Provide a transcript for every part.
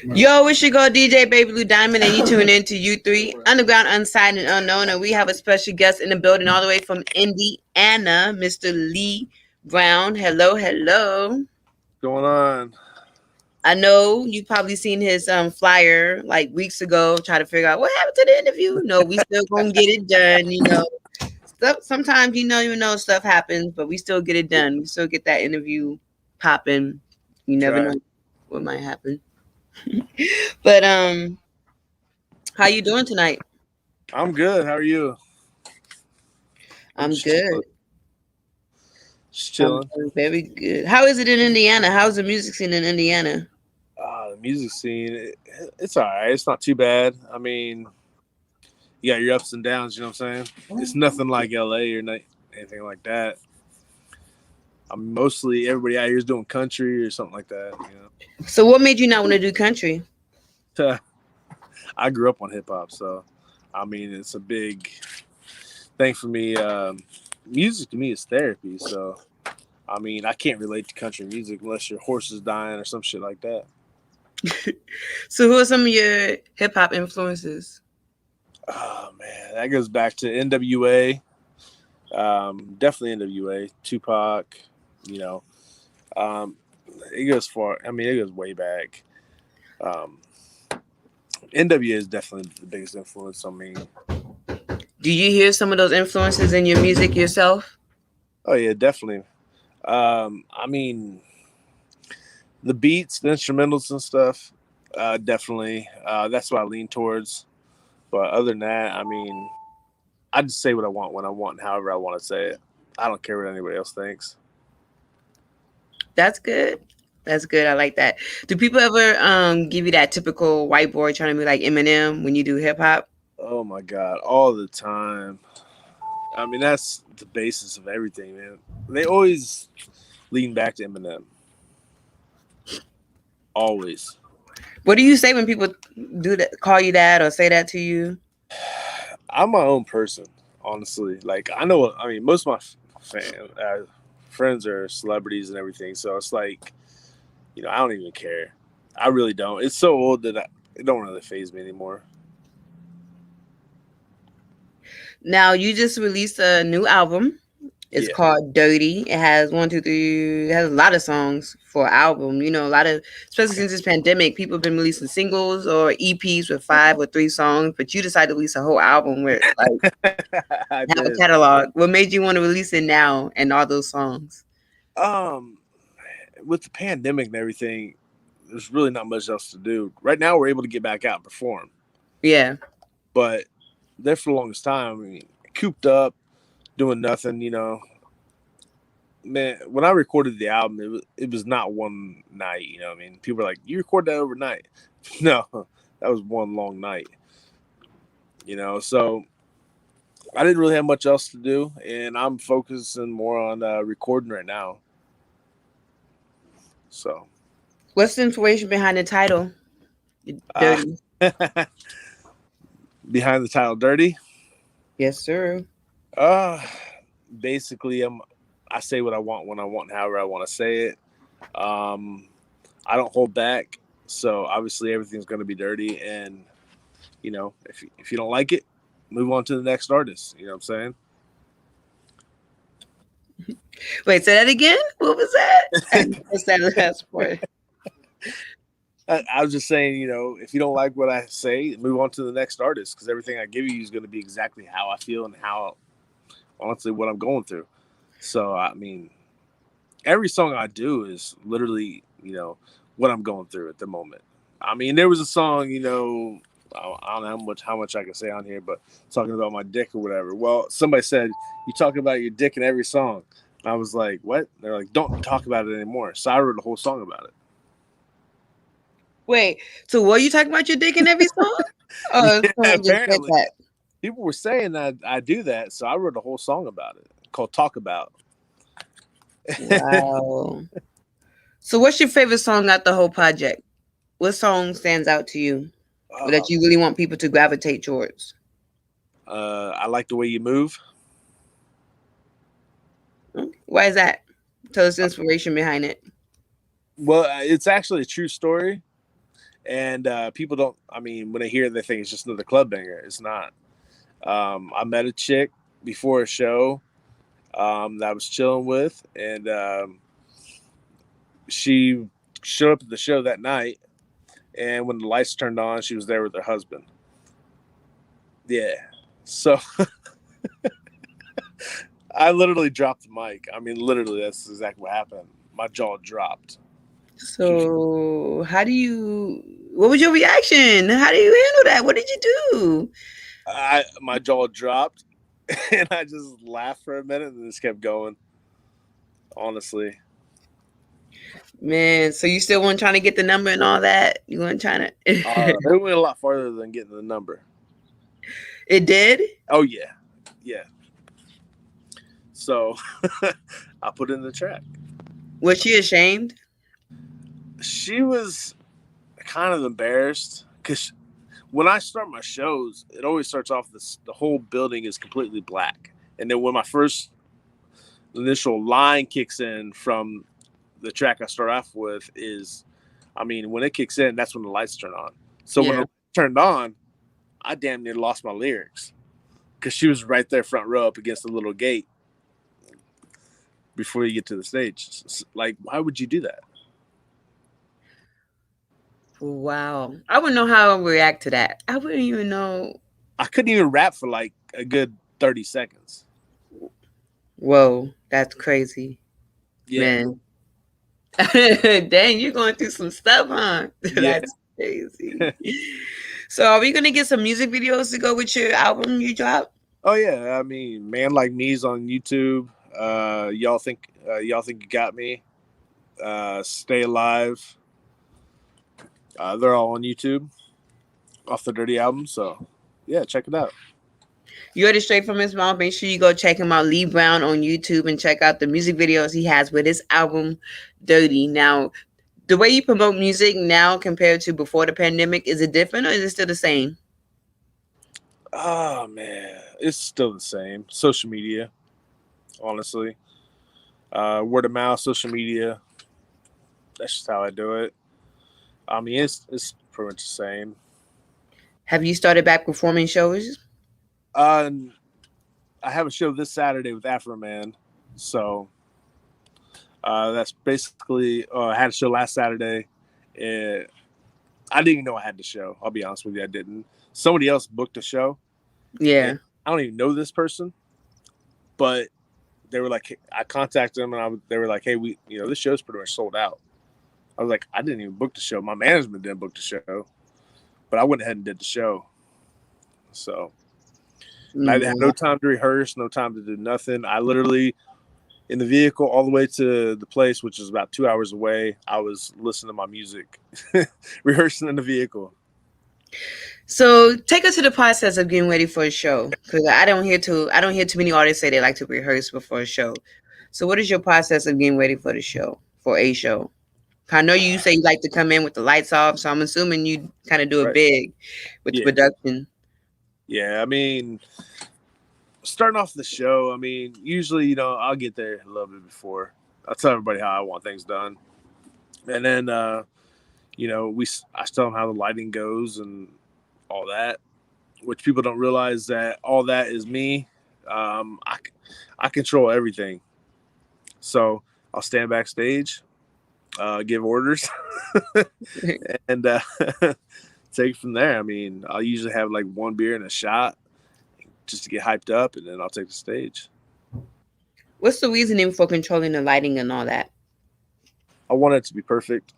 Yo, it's your girl DJ Baby Blue Diamond, and you tune in to U3 Underground, Unsigned, and Unknown. And we have a special guest in the building, all the way from Indiana, Mr. Lee Brown. Hello, hello. Going on? I know you probably seen his flyer like weeks ago. Try to figure out what happened to the interview. No, we still gonna get it done. Stuff. Sometimes stuff happens, but we still get it done. We still get that interview popping. You never Try. know what might happen. But how you doing tonight? I'm good. How are you? I'm Just chilling. good. Just I'm chilling. doing very good. How is it in Indiana? How's the music scene in Indiana? The music scene, it's all right. It's not too bad. I mean, you got your ups and downs. You know what I'm saying? It's nothing like LA or anything like that. I'm mostly everybody out here is doing country or something like that. So what made you not want to do country? I grew up on hip hop, so I mean, it's a big thing for me. Music to me is therapy, so I mean, I can't relate to country music unless your horse is dying or some shit like that. So who are some of your hip hop influences? Oh man, that goes back to NWA. Definitely NWA, Tupac. You know, um, it goes far. I mean, it goes way back. Um, NWA is definitely the biggest influence on me. Do you hear some of those influences in your music yourself? Oh yeah, definitely. I mean, the beats, the instrumentals and stuff. Definitely. That's what I lean towards. But other than that, I mean, I just say what I want when I want, and however I want to say it. I don't care what anybody else thinks. That's good. That's good. I like that. Do people ever give you that typical white boy trying to be like Eminem when you do hip hop? Oh my god, all the time. I mean, that's the basis of everything, man. They always lean back to Eminem. Always. What do you say when people do that, call you that, or say that to you? I'm my own person, honestly. Like I know, I mean, most of my friends are celebrities and everything, so it's like, I don't even care. I really don't. It's so old that it don't really phase me anymore. Now you just released a new album. It's Yeah, called Dirty. It has one, two, three. It has a lot of songs for an album. A lot of, especially since this pandemic, people have been releasing singles or EPs with 5 or 3 songs. But you decided to release a whole album with like I have a did. catalog. What made you want to release it now and all those songs? Um, with the pandemic and everything, there's really not much else to do. Right now, we're able to get back out and perform, Yeah. but there for the longest time, I mean, cooped up, doing nothing. Man, when I recorded the album, it was not one night. I mean, people were like, "You record that overnight?" No, that was one long night. So I didn't really have much else to do, and I'm focusing more on recording right now. So, What's the inspiration behind the title? uh, Dirty. behind the title "Dirty," Yes, sir. uh, basically, I say what I want when I want, however I want to say it. Um, I don't hold back, so obviously everything's going to be dirty, and if you don't like it, move on to the next artist. You know what I'm saying? Wait, say that again. What was that? What's that last part? I was just saying, if you don't like what I say, move on to the next artist because everything I give you is going to be exactly how I feel and how, honestly, what I'm going through. So, I mean, every song I do is literally, what I'm going through at the moment. I mean, there was a song, I don't know how much I can say on here, but talking about my dick or whatever. Well, somebody said you talk about your dick in every song. I was like, what? They're like, don't talk about it anymore. So I wrote a whole song about it. Wait, so were you talking about your dick in every song? Oh, Yeah, someone just said apparently that. people were saying that I do that, so I wrote a whole song about it called "Talk About." Wow. So what's your favorite song out the whole project? What song stands out to you or that um, you really want people to gravitate towards? I like the way you move. Why is that? Tell us the inspiration behind it. Well, it's actually a true story, And people don't. I mean, when they hear it, they think it's just another club banger. It's not. I met a chick before a show that I was chilling with, and she showed up at the show that night. And when the lights turned on, she was there with her husband. Yeah. So I literally dropped the mic. I mean, literally, that's exactly what happened. My jaw dropped. So what was your reaction? How do you handle that? What did you do? My jaw dropped, and I just laughed for a minute and just kept going. Honestly, Man, so you still weren't trying to get the number and all that? You weren't trying to it went a lot farther than getting the number. It did? Oh yeah, yeah. So I put in the track. Was she ashamed? She was kind of embarrassed because when I start my shows, it always starts off the whole building is completely black, and then when my first initial line kicks in from the track I start off with is, I mean, when it kicks in, that's when the lights turn on. So when the lights turned on, I damn near lost my lyrics because she was right there front row up against the little gate before you get to the stage. Like, why would you do that? Wow. I wouldn't know how I would react to that. I wouldn't even know. I couldn't even rap for like a good 30 seconds. Whoa, that's crazy. Yeah. Man. Dang, you're going through some stuff, huh? Yeah. That's crazy. So are we gonna get some music videos to go with your album you dropped? Oh yeah. I mean, Man Like Me's on YouTube. Y'all think you got me? Stay Alive. They're all on YouTube off the Dirty album. So yeah, check it out. You heard it straight from his mouth. Make sure you go check him out, Lee Brown, on YouTube, and check out the music videos he has with his album Dirty. Now, the way you promote music now compared to before the pandemic, is it different or is it still the same? Oh man, it's still the same. Social media, honestly. Word of mouth, social media. That's just how I do it. I mean, it's pretty much the same. Have you started back performing shows? I have a show this Saturday with Afro Man, so that's basically. I had a show last Saturday. I didn't even know I had the show. I'll be honest with you, I didn't. Somebody else booked a show. Yeah. I don't even know this person, but they were like, I contacted them and they were like, hey, this show's pretty much sold out. I was like, I didn't even book the show. My management didn't book the show, but I went ahead and did the show. So I had no time to rehearse, no time to do nothing. I literally, in the vehicle all the way to the place, which is about 2 hours away, I was listening to my music, rehearsing in the vehicle. So take us to the process of getting ready for a show, because I don't hear too many artists say they like to rehearse before a show. So what is your process of getting ready for the show, for a show? I know you say you like to come in with the lights off, so I'm assuming you kind of do it big with the production. Yeah, I mean, starting off the show, I mean, usually, I'll get there a little bit before. I'll tell everybody how I want things done. And then, I tell them how the lighting goes and all that, which people don't realize that all that is me. I control everything. So I'll stand backstage, give orders, and take it from there. I mean, I'll usually have like one beer and a shot just to get hyped up, and then I'll take the stage. What's the reasoning for controlling the lighting and all that? I want it to be perfect.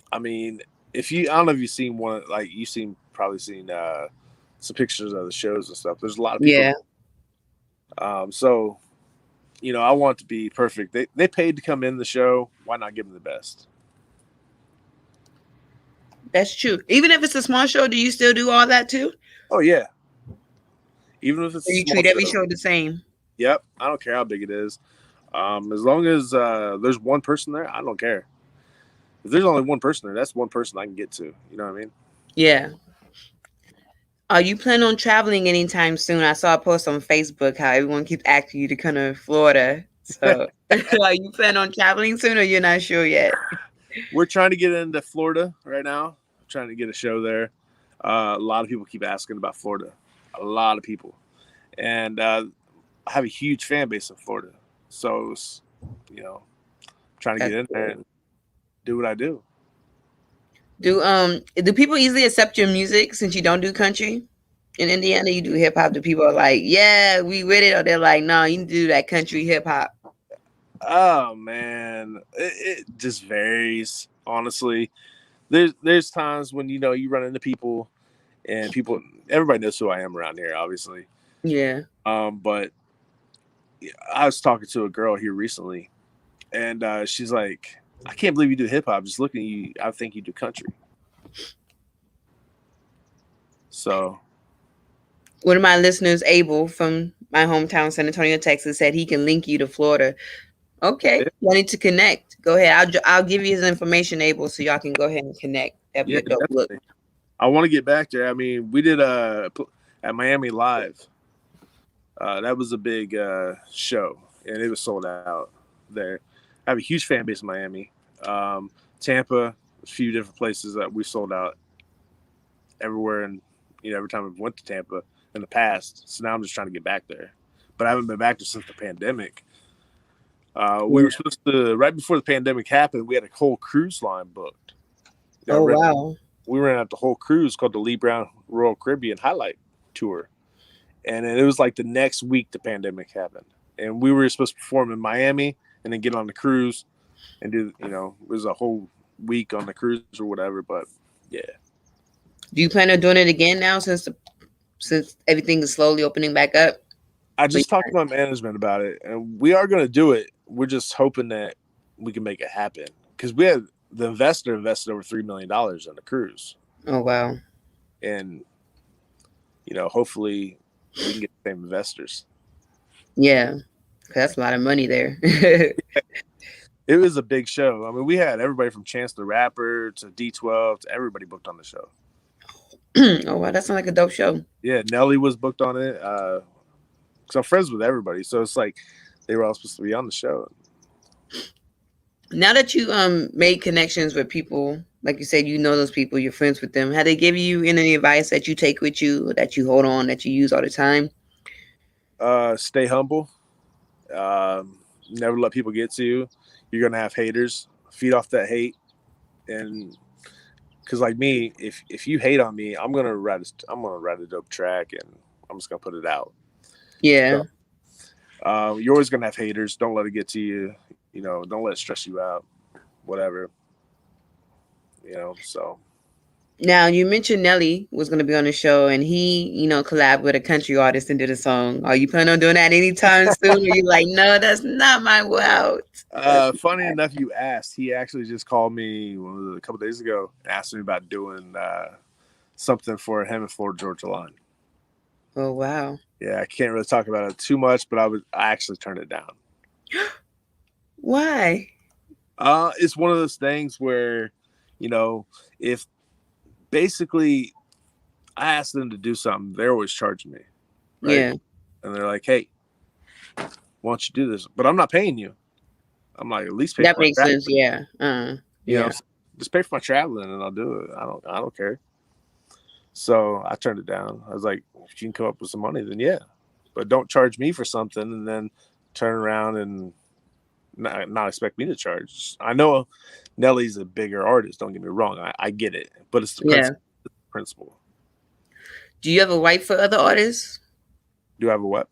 I mean, I don't know if you've seen one, like probably seen some pictures of the shows and stuff. There's a lot of people. Yeah. So, I want it to be perfect. They paid to come in the show. Why not give them the best? That's true. Even if it's a small show, do you still do all that too? Oh yeah. Even if it's you treat every show the same. Yep. I don't care how big it is. As long as there's one person there, I don't care. If there's only one person there, that's one person I can get to. You know what I mean? Yeah. Are you planning on traveling anytime soon? I saw a post on Facebook how everyone keeps asking you to come to Florida. So are you planning on traveling soon or you're not sure yet? we're trying to get into Florida right now. Trying to get a show there. A lot of people keep asking about Florida. A lot of people, and I have a huge fan base in Florida. So, you know, trying to get That's in there cool. and do what I do. Do people easily accept your music since you don't do country? In Indiana, you do hip hop. Do people are like, yeah, we with it, or they're like, no, you need to do that country hip hop? Oh man, it just varies. Honestly, there's times when you run into people and everybody knows who I am around here, obviously. Yeah. But I was talking to a girl here recently, and she's like, "I can't believe you do hip hop. Just looking at you, I think you do country." So One of my listeners, Abel from my hometown, San Antonio, Texas, said he can link you to Florida. Okay, yeah, wanting to connect. Go ahead. I'll give you his information, Abel, so y'all can go ahead and connect. That'd be yeah, a dope look. definitely. I want to get back there. I mean, we did at Miami Live. That was a big show, and it was sold out there. I have a huge fan base in Miami, Tampa, a few different places that we sold out everywhere, and every time I went to Tampa in the past. So now I'm just trying to get back there, but I haven't been back there since the pandemic. We Yeah. were supposed to right before the pandemic happened. We had a whole cruise line booked. Oh wow. We ran out the whole cruise called the Lee Brown Royal Caribbean Highlight Tour, and then it was like the next week the pandemic happened, and we were supposed to perform in Miami and then get on the cruise and do it was a whole week on the cruise or whatever. But yeah, Do you plan on doing it again now since everything is slowly opening back up? I But just talked to my management about it, and we are going to do it. We're just hoping that we can make it happen because we had the investor invested over $3 million in the cruise, oh wow. and hopefully we can get the same investors. Yeah. 'Cause that's a lot of money there. It was a big show. I mean, we had everybody from Chance the Rapper to D12 to everybody booked on the show. Oh wow, that sounds like a dope show. Yeah, Nelly was booked on it. Because I'm friends with everybody, so it's like they were all supposed to be on the show. Now that you made connections with people, like you said, you know those people, you're friends with them. Have they given you any advice that you take with you, or that you hold on, that you use all the time? Stay humble. Never let people get to you. You're gonna have haters. Feed off that hate, and because like me, if you hate on me, I'm gonna write a dope track, and I'm just gonna put it out. Yeah. So you're always gonna have haters. Don't let it get to you. Don't let it stress you out. Whatever. So Now you mentioned Nelly was going to be on the show, and he, collabed with a country artist and did a song. Are you planning on doing that anytime soon? Or you like, no, that's not my route. funny enough, you asked. He actually just called me a couple days ago, asked me about doing something for him and Florida Georgia Line. Oh wow. Yeah, I can't really talk about it too much, but I actually turned it down. Why? It's one of those things where, if basically I ask them to do something, they're always charging me, right? Yeah, And they're like, "Hey, why don't you do this?" But I'm not paying you. I'm like, at least pay that for my makes travel. sense. Yeah. Yeah. Just pay for my traveling, and I'll do it. I don't care. So I turned it down. I was like, if you can come up with some money, then yeah, but don't charge me for something and then turn around and not expect me to charge. I know Nelly's a bigger artist. Don't get me wrong. I get it, but it's the Yeah. principle. Do you ever write for other artists? Do I have a what?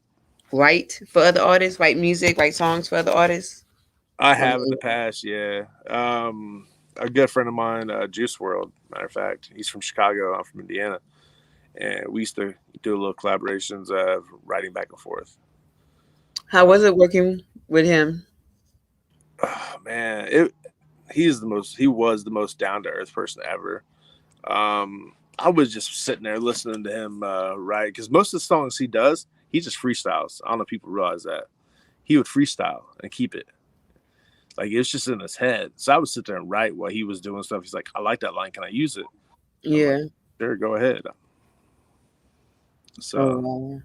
Write for other artists? Write music? Write songs for other artists? I Or have in no? the past, yeah. A good friend of mine, Juice World, matter of fact, he's from Chicago. I'm from Indiana, and we used to do a little collaborations of writing back and forth. How was it working with him? Oh, man, he was the most down to earth person ever. I was just sitting there listening to him write because most of the songs he does, he just freestyles. I don't know if people realize that he would freestyle and keep it. Like it's just in his head. So I would sit there and write while he was doing stuff. He's like, I like that line. Can I use it? I'm like, Yeah. sure, go ahead. Oh So wow.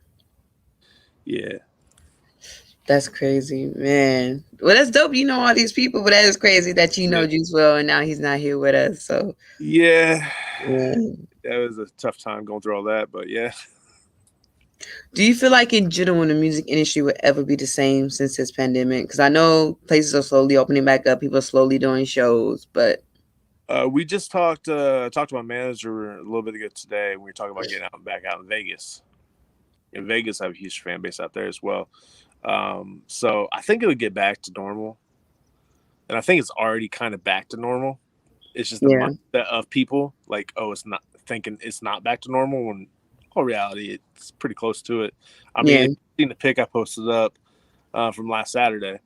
yeah. That's crazy, man. Well, that's dope. You know all these people, but that is crazy that you know Yeah. Juice well, and now he's not here with us. So, Yeah. yeah. That was a tough time going through all that, but yeah. Do you feel like in general the music industry would ever be the same since this pandemic? Because I know places are slowly opening back up, people are slowly doing shows, but We just talked to my manager a little bit ago today. We were talking about getting out back out in Vegas. In Vegas, I have a huge fan base out there as well. So I think it would get back to normal, and I think it's already kind of back to normal. It's just the yeah, mindset of people like, oh, it's not thinking it's not back to normal when all reality it's pretty close to it. I mean, yeah, if you've seen the pic I posted up from last Saturday,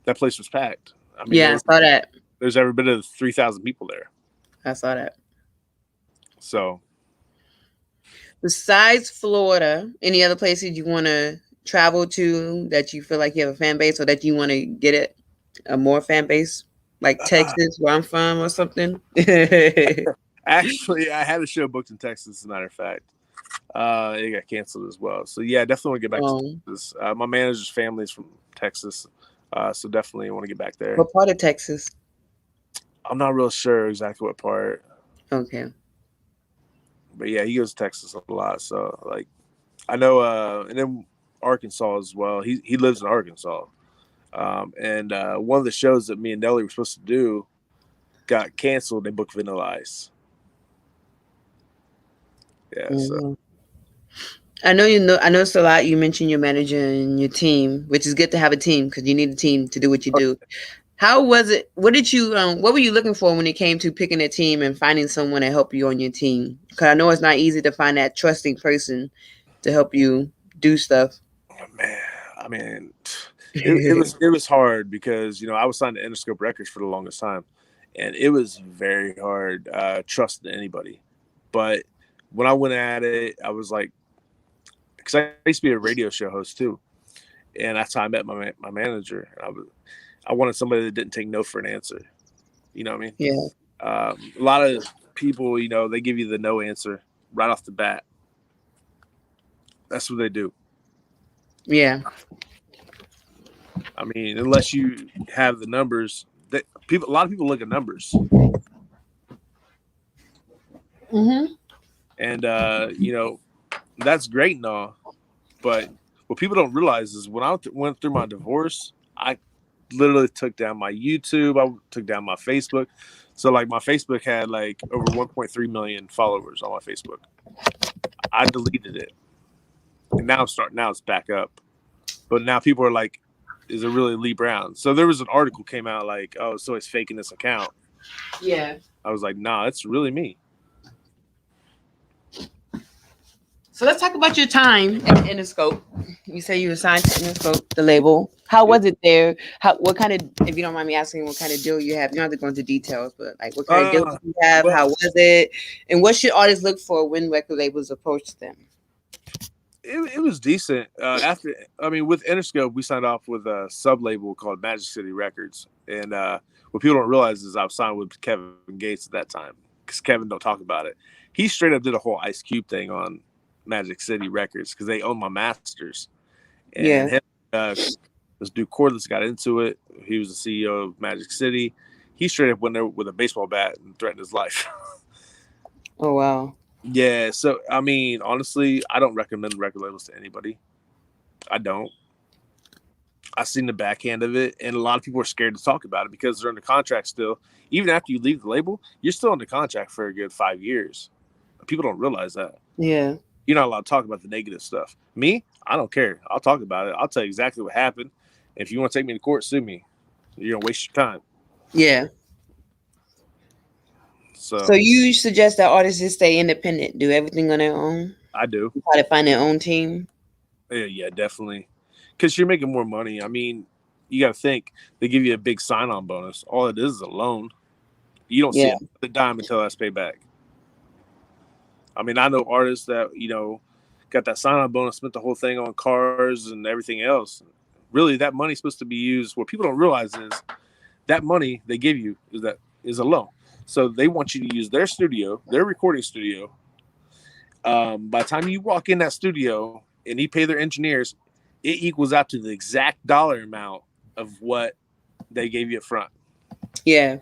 that place was packed. I mean, yeah. I saw that. there's every bit of 3,000 people there. I saw that. So Besides Florida, any other places you want to travel to that you feel like you have a fan base, or that you want to get it a more fan base, like uh, Texas, where I'm from, or something? actually, I had a show booked in Texas. As a matter of fact, it got canceled as well. So yeah, definitely want to get back to um, Texas. My manager's family is from Texas, so definitely want to get back there. what part of Texas? I'm not real sure exactly what part, Okay. but yeah, he goes to Texas a lot. So like, I know, and then Arkansas as well. He lives in Arkansas, and one of the shows that me and Nelly were supposed to do got canceled. They booked Vanilla Ice. Yeah, so Mhm. I know you know. I noticed a lot. You mentioned your manager and your team, which is good to have a team because you need a team to do what you do. How was it? What did you? What were you looking for when it came to picking a team and finding someone to help you on your team? Because I know it's not easy to find that trusting person to help you do stuff. man, I mean, it was hard because I was signed to Interscope Records for the longest time, and it was very hard trusting anybody. But when I went at it, I was like, because I used to be a radio show host too, and that's how I met my manager. I wanted somebody that didn't take no for an answer. You know what I mean? Yeah, A lot of people, they give you the no answer right off the bat. That's what they do. yeah. I mean, unless you have the numbers, a lot of people look at numbers, Mhm. and that's great and all. But what people don't realize is when I went through my divorce, I literally took down my YouTube. I took down my Facebook. So like my Facebook had like over 1.3 million followers on my Facebook. I deleted it, and now it's back up. But now people are like, "Is it really Lee Brown?" So there was an article came out like, "Oh, so he's faking this account." Yeah. I was like, "Nah, it's really me." So let's talk about your time at Interscope. You say you were signed to Interscope, the label. How Yep. was it there? What kind of, if you don't mind me asking, what kind of deal you have? You don't have to go into details, but like, what kind of deal Uh, you have? well, How was it? And what should artists look for when record labels approach them? it was decent. With Interscope, we signed off with a sub label called Magic City Records, and what people don't realize is I was signed with Kevin Gates at that time because Kevin don't talk about it. He straight up did a whole Ice Cube thing on Magic City Records because they own my masters, and Yeah. him, this dude Cordless got into it. He was the CEO of Magic City. He straight up went there with a baseball bat and threatened his life. Oh wow. Yeah, so I mean, honestly, I don't recommend record labels to anybody. I don't. I've seen the backhand of it, and a lot of people are scared to talk about it because they're under contract still. Even after you leave the label, you're still under contract for a good 5 years. People don't realize that. Yeah. You're not allowed to talk about the negative stuff. Me, I don't care. I'll talk about it. I'll tell you exactly what happened. If you want to take me to court, sue me. You're gonna waste your time. Yeah. So So you suggest that artists just stay independent, do everything on their own, I do. try to find their own team. Yeah, definitely. Because you're making more money. I mean, you got to think they give you a big sign-on bonus. All it is a loan. You don't see Yeah. a dime until that's paid back. I mean, I know artists that got that sign-on bonus, spent the whole thing on cars and everything else. Really, that money's supposed to be used. What people don't realize is that money they give you is a loan. So they want you to use their studio, their recording studio. By the time you walk in that studio and you pay their engineers, it equals out to the exact dollar amount of what they gave you up front. Yeah.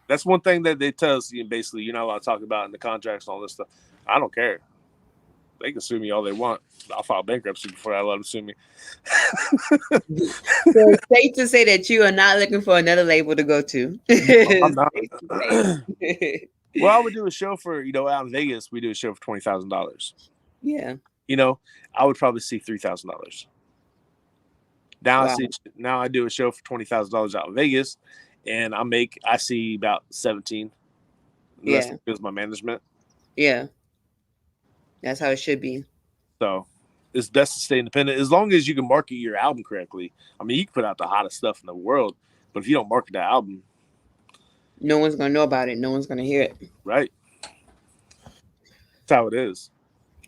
That's one thing that they tell us. Basically, you're not allowed to talk about in the contracts and all this stuff. I don't care. They can sue me all they want. I'll file bankruptcy before I let them sue me. So it's safe to say that you are not looking for another label to go to. I'm not. Well, I would do a show for, out in Vegas. We do a show for $20,000. Yeah. I would probably see $3,000. Now Wow. now I do a show for $20,000 out in Vegas, and I see about 17. The rest is my management. Yeah. That's how it should be. So it's best to stay independent as long as you can market your album correctly. I mean, you can put out the hottest stuff in the world, but if you don't market that album, no one's gonna know about it. No one's gonna hear it. Right. That's how it is.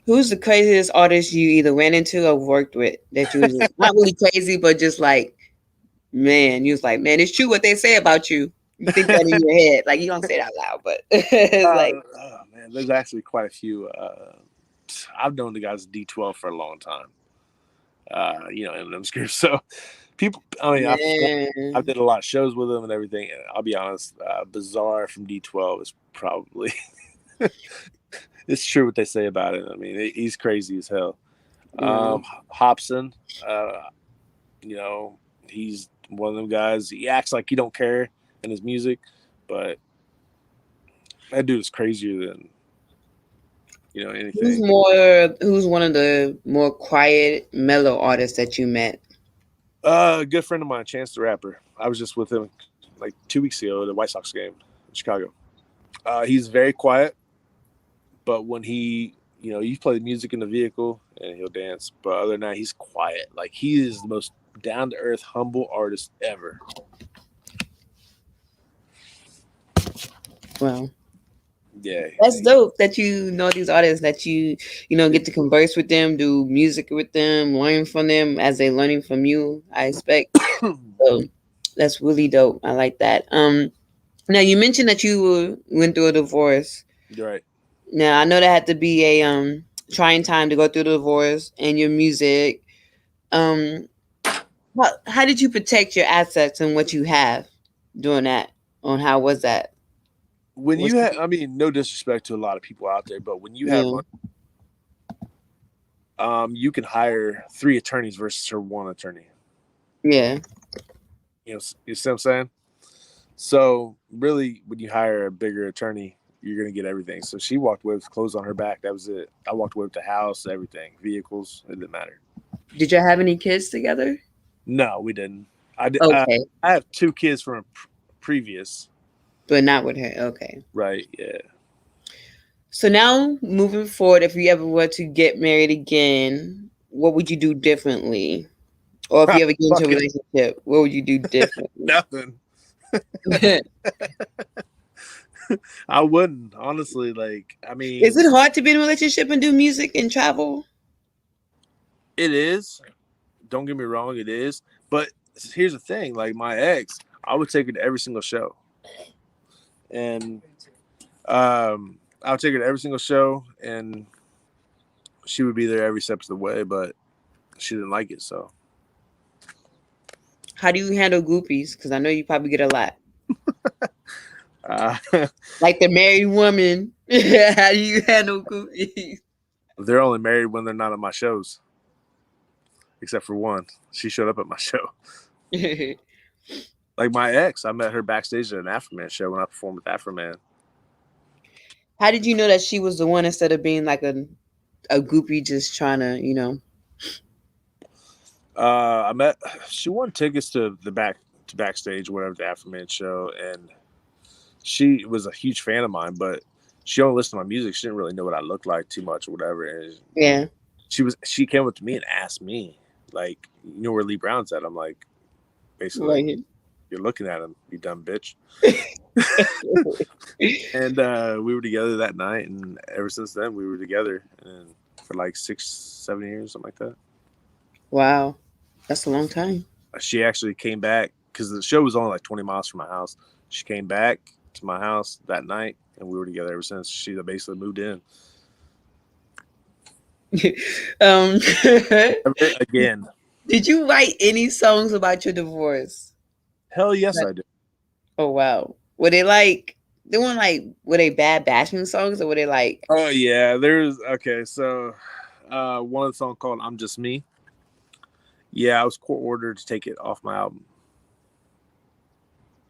Who's the craziest artist you either ran into or worked with that you was just, not really crazy, but just like, man, you was like, man, it's true what they say about you. You think that in your head, like you don't say it out loud, but it's like, oh man, there's actually quite a few. I've known the guys at D12 for a long time. Eminem's group. So people, I mean, I did a lot of shows with them and everything. And I'll be honest, Bizarre from D12 is probably it's true what they say about it. I mean, he's crazy as hell. Hobson, he's one of them guys. He acts like he don't care in his music, but that dude is crazier than anything. Who's one of the more quiet, mellow artists that you met? A good friend of mine, Chance the Rapper. I was just with him like 2 weeks ago at the White Sox game in Chicago. He's very quiet, but when you play the music in the vehicle and he'll dance. But other than that, he's quiet. Like, he is the most down-to-earth, humble artist ever. Wow. Yeah. That's dope that you know these artists, that you get to converse with them, do music with them, learn from them as they're learning from you, I expect. So that's really dope. I like that. Now you mentioned that you went through a divorce. You're right. Now I know that had to be a trying time to go through the divorce and your music. How did you protect your assets and what you have doing that? How was that? When you have, I mean, no disrespect to a lot of people out there, but when you have money, you can hire 3 attorneys versus her 1 attorney. Yeah. You see what I'm saying? So really, when you hire a bigger attorney, you're going to get everything. So she walked away with clothes on her back. That was it. I walked away with the house, everything, vehicles. It didn't matter. Did you have any kids together? No, we didn't. Okay. I have 2 kids from a previous. But not with her. Okay. Right, yeah. So now, moving forward, if you ever were to get married again, what would you do differently? Or if you ever get into a relationship, what would you do differently? Nothing. I wouldn't, honestly. Like, I mean, is it hard to be in a relationship and do music and travel? It is. Don't get me wrong, it is. But here's the thing: like, my ex, I would take her to every single show, and I would take her to every single show, and she would be there every step of the way. But she didn't like it, so. How do you handle groupies? Because I know you probably get a lot. Like the married woman, how do you handle groupies? They're only married when they're not at my shows, except for one. She showed up at my show. Like my ex, I met her backstage at an Afroman show when I performed with Afroman. How did you know that she was the one instead of being like a groupie just trying to, She won tickets to backstage, whatever, the Afroman show, and she was a huge fan of mine, but she only listened to my music. She didn't really know what I looked like too much or whatever. And yeah. She came up to me and asked me, like, you know where Lee Brown's at? I'm like, basically, like, you're looking at him, you dumb bitch. And we were together that night, and ever since then we were together, and for like 6-7 years, something like that. Wow, that's a long time. She actually came back because the show was only like 20 miles from my house. She came back to my house that night, and we were together ever since. She basically moved in. um, Ever again. did you write any songs about your divorce? Hell yes, Like, I do. oh wow, were they like they weren't like were they bad bashing songs or were they like Oh yeah, there's okay. So, one of the song called "I'm Just Me." Yeah, I was court ordered to take it off my album.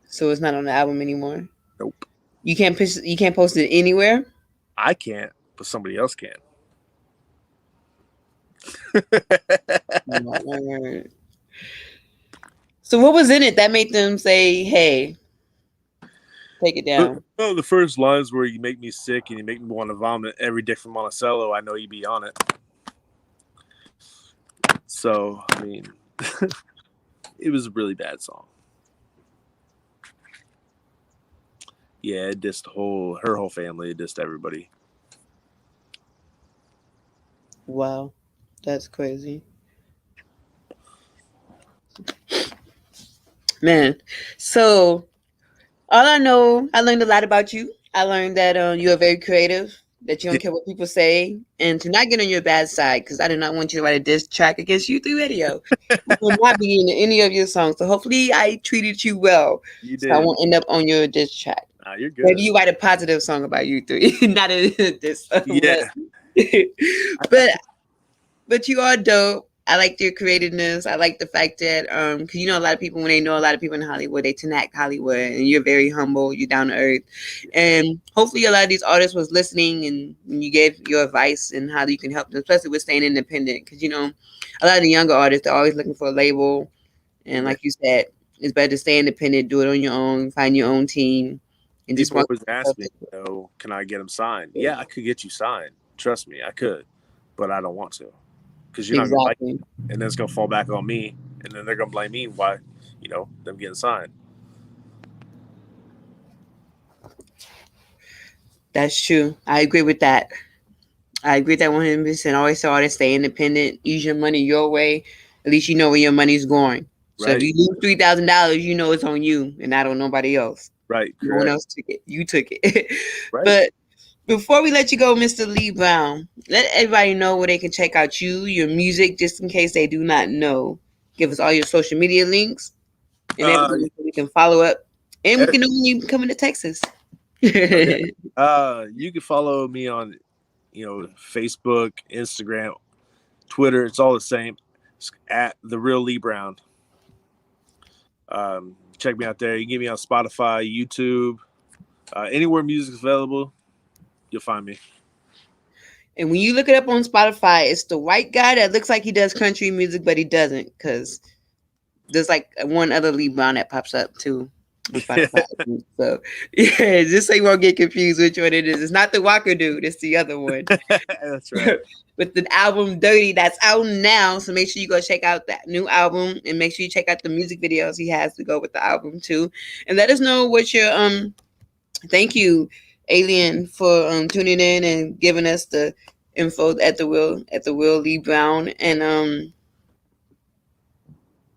so it's not on the album anymore? Nope, You can't post it anywhere. I can't, but somebody else can. Right. So what was in it that made them say, "Hey, take it down"? Oh, the first lines where you make me sick and you make me want to vomit every dick from Monticello. I know you be on it. So I mean, it was a really bad song. Yeah, it dissed her whole family. It dissed everybody. Wow, that's crazy, man. So all I know, I learned a lot about you. I learned that you are very creative, that you don't care what people say, and to not get on your bad side, because I do not want you to write a diss track against you through radio. You will not be in any of your songs. So hopefully I treated you well. You So I did. won't end up on your diss track. Nah, you're Maybe good. you write a positive song about you three, not a diss song, Yeah. but but you are dope. I like your creativeness. I like the fact that because you know a lot of people when they know a lot of people in Hollywood, they tend to act Hollywood, and you're very humble. You're down to earth, and hopefully a lot of these artists was listening and you gave your advice and how you can help them, especially with staying independent. Because you know a lot of the younger artists they're always looking for a label, and Yeah. like you said, it's better to stay independent, do it on your own, find your own team, and just People work. always ask me, can I get them signed? Yeah, I could get you signed. Trust me, I could, but I don't want to because you're not gonna like Exactly. it, and then it's gonna fall back on me, and then they're gonna blame me why, them getting signed. That's true. I agree with that. I agree with that 100%. Always tell artists stay independent. Use your money your way. At least you know where your money's going. So if Right. you lose $3,000, you know it's on you and not on nobody else. Right. No one Correct. else took it. You took it. Right. But before we let you go, Mr. Lee Brown, let everybody know where they can check out you, your music, just in case they do not know. Give us all your social media links and Uh, everything so we can follow up. And we eh, can know when you coming to Texas. okay. You can follow me on, Facebook, Instagram, Twitter. It's all the same. It's at the real Lee Brown. Check me out there. You can get me on Spotify, YouTube, anywhere music's available. You'll find me. And when you look it up on Spotify, it's the white guy that looks like he does country music, but he doesn't, because there's like one other Lee Brown that pops up too on Spotify. So yeah, just so you won't get confused which one it is. It's not the Walker dude, it's the other one. That's right. With the album Dirty that's out now. So make sure you go check out that new album and make sure you check out the music videos he has to go with the album too. And let us know what your thank you, Alien, for tuning in and giving us the info at the Will Lee Brown and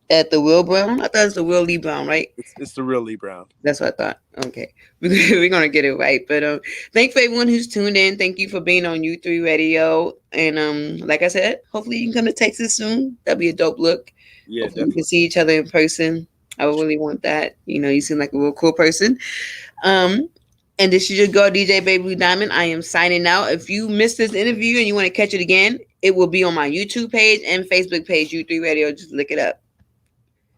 at the Will Brown. I thought it was the Will Lee Brown, right? It's the real Lee Brown. That's what I thought. Okay. We're gonna get it right. But thanks for everyone who's tuned in. Thank you for being on U3 Radio. And like I said, hopefully you can come to Texas soon. That'd be a dope look. Yeah, Hopefully we definitely. can see each other in person. I would really want that. You know, you seem like a real cool person. Um, and this is your girl, DJ Baby Blue Diamond. I am signing out. If you missed this interview and you want to catch it again, it will be on my YouTube page and Facebook page, U3 Radio. Just look it up.